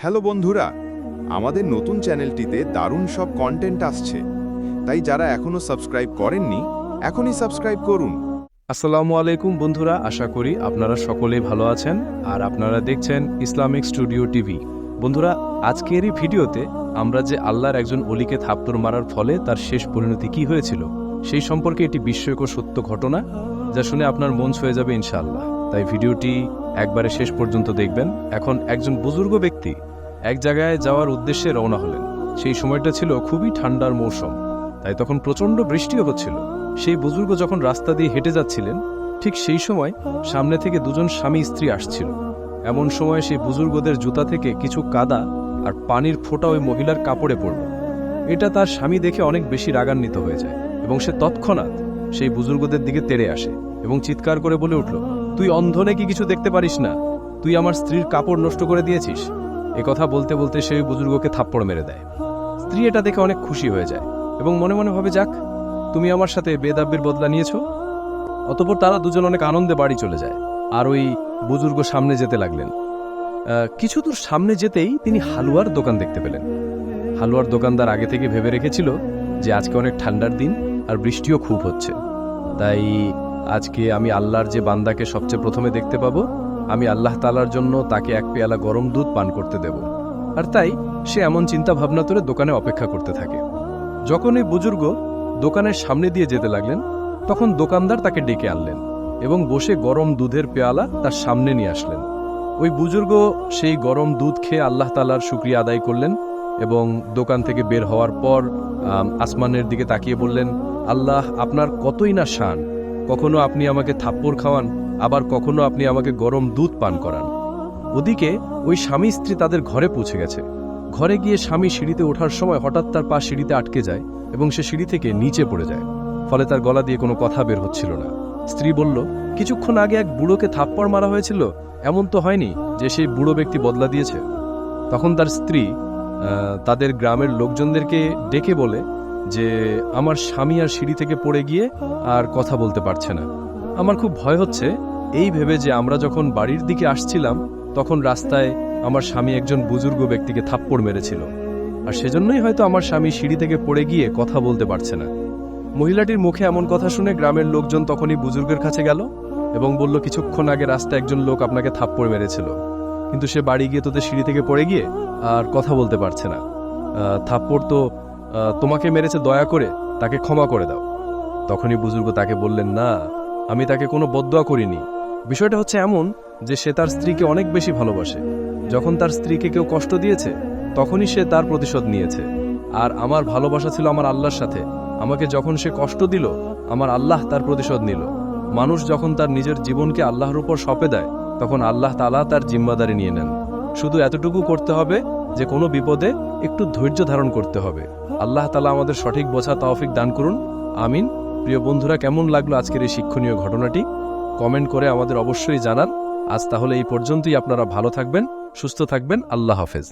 Hello বন্ধুরা, আমাদের নতুন চ্যানেলটিতে দারুণ সব কন্টেন্ট আসছে, তাই যারা এখনো সাবস্ক্রাইব করেননি এখনই সাবস্ক্রাইব করুন। আসসালামু আলাইকুম বন্ধুরা, আশা করি আপনারা সকলেই ভালো আছেন আর আপনারা দেখছেন ইসলামিক স্টুডিও টিভি। বন্ধুরা, আজকের এই ভিডিওতে আমরা যে আল্লাহর একজন অলিকে থাপ্পড় মারার ফলে তার শেষ পরিণতি কি হয়েছিল সেই সম্পর্কে এটি বিস্ময়কর সত্য ঘটনা, যা শুনে আপনার মন ছুঁয়ে যাবে ইনশাআল্লাহ। তাই ভিডিওটি একবারে শেষ পর্যন্ত দেখবেন। এখন একজন বুজুর্গ ব্যক্তি এক জায়গায় যাওয়ার উদ্দেশ্যে রওনা হলেন। সেই সময়টা ছিল খুবই ঠান্ডার মৌসুম, তাই তখন প্রচণ্ড বৃষ্টিও হচ্ছিল। সেই বুজুর্গ যখন রাস্তা দিয়ে হেঁটে যাচ্ছিলেন, ঠিক সেই সময় সামনে থেকে দুজন স্বামী স্ত্রী আসছিল। এমন সময় সেই বুজুর্গদের জুতা থেকে কিছু কাদা আর পানির ফোঁটা ওই মহিলার কাপড়ে পড়ল। এটা তার স্বামী দেখে অনেক বেশি রাগান্বিত হয়ে যায় এবং সে তৎক্ষণাৎ সেই বুজুর্গদের দিকে তেড়ে আসে এবং চিৎকার করে বলে উঠল, তুই অন্ধ নাকি কিছু দেখতে পারিস না? তুই আমার স্ত্রীর কাপড় নষ্ট করে দিয়েছিস। কথা বলতে বলতে সেই বুজুর্গকে থাপ্পড় মেরে দেয়। স্ত্রী এটা দেখে অনেক খুশি হয়ে যায় এবং মনে মনে ভাবে, যাক, তুমি আমার সাথে বেদাব্যের বদলা নিয়েছ। অতঃপর তারা দুজন অনেক আনন্দে বাড়ি চলে যায় আর ওই বুজুর্গ সামনে যেতে লাগলেন। কিছু দূর সামনে যেতেই তিনি হালুয়ার দোকান দেখতে পেলেন। হালুয়ার দোকানদার আগে থেকে ভেবে রেখেছিল যে আজকে অনেক ঠান্ডার দিন আর বৃষ্টিও খুব হচ্ছে, তাই আজকে আমি আল্লাহর যে বান্দাকে সবচেয়ে প্রথমে দেখতে পাবো, আমি আল্লাহ তাআলার জন্য তাকে এক পেয়ালা গরম দুধ পান করতে দেব। আর তাই সে এমন চিন্তা ভাবনা করে দোকানে অপেক্ষা করতে থাকে। যখন এই বুজুর্গ দোকানের সামনে দিয়ে যেতে লাগলেন, তখন দোকানদার তাকে ডেকে আনলেন এবং বসে গরম দুধের পেয়ালা তার সামনে নিয়ে আসলেন। ওই বুজুর্গ সেই গরম দুধ খেয়ে আল্লাহ তাআলার শুকরিয়া আদায় করলেন এবং দোকান থেকে বের হওয়ার পর আসমানের দিকে তাকিয়ে বললেন, আল্লাহ, আপনার কতই না শান। কখনো আপনি আমাকে থাপ্পড় খাওয়ান, আবার কখনো আপনি আমাকে গরম দুধ পান করান। ওদিকে ওই স্বামী স্ত্রী তাদের ঘরে পৌঁছে গেছে। ঘরে গিয়ে স্বামী সিঁড়িতে ওঠার সময় হঠাৎ তার পা সিঁড়িতে আটকে যায় এবং সে সিঁড়ি থেকে নিচে পড়ে যায়। ফলে তার গলা দিয়ে কোনো কথা বের হচ্ছিল না। স্ত্রী বলল, কিছুক্ষণ আগে এক বুড়োকে থাপ্পড় মারা হয়েছিল, এমন তো হয়নি যে সেই বুড়ো ব্যক্তি বদলা দিয়েছে। তখন তার স্ত্রী তাদের গ্রামের লোকজনদেরকে ডেকে বলে যে আমার স্বামী আর সিঁড়ি থেকে পড়ে গিয়ে আর কথা বলতে পারছে না। আমার খুব ভয় হচ্ছে এই ভেবে যে আমরা যখন বাড়ির দিকে আসছিলাম তখন রাস্তায় আমার স্বামী একজন বুজুর্গ ব্যক্তিকে থাপ্পড় মেরেছিল, আর সেজন্যই হয়তো আমার স্বামী সিঁড়ি থেকে পড়ে গিয়ে কথা বলতে পারছে না। মহিলাটির মুখে এমন কথা শুনে গ্রামের লোকজন তখনই বুজুর্গের কাছে গেল এবং বলল, কিছুক্ষণ আগে রাস্তায় একজন লোক আপনাকে থাপ্পড় মেরেছিল, কিন্তু সে বাড়ি গিয়ে তোদের সিঁড়ি থেকে পড়ে গিয়ে আর কথা বলতে পারছে না। থাপ্পড় তো তোমাকে মেরেছে, দয়া করে তাকে ক্ষমা করে দাও। তখনই বুজুর্গ তাকে বললেন, না, আমি তাকে কোনো বদদোয়া করিনি। বিষয়টা হচ্ছে এমন যে সে তার স্ত্রীকে অনেক বেশি ভালোবাসে। যখন তার স্ত্রীকে কেউ কষ্ট দিয়েছে তখনই সে তার প্রতিশোধ নিয়েছে। আর আমার ভালোবাসা ছিল আমার আল্লাহর সাথে। আমাকে যখন সে কষ্ট দিল, আমার আল্লাহ তার প্রতিশোধ নিল। মানুষ যখন তার নিজের জীবনকে আল্লাহর উপর সঁপে দেয়, তখন আল্লাহ তাআলা তার জিম্মাদারি নিয়ে নেন। শুধু এতটুকু করতে হবে যে কোনো বিপদে একটু ধৈর্য ধারণ করতে হবে। আল্লাহ তাআলা আমাদের সঠিক বোঝা তৌফিক দান করুন, আমিন। প্রিয় বন্ধুরা, কেমন লাগলো আজকের এই শিক্ষণীয় ঘটনাটি? কমেন্ট করে আমাদের অবশ্যই জানান। আজ তাহলে এই পর্যন্তই। আপনারা ভালো থাকবেন, সুস্থ থাকবেন। আল্লাহ হাফেজ।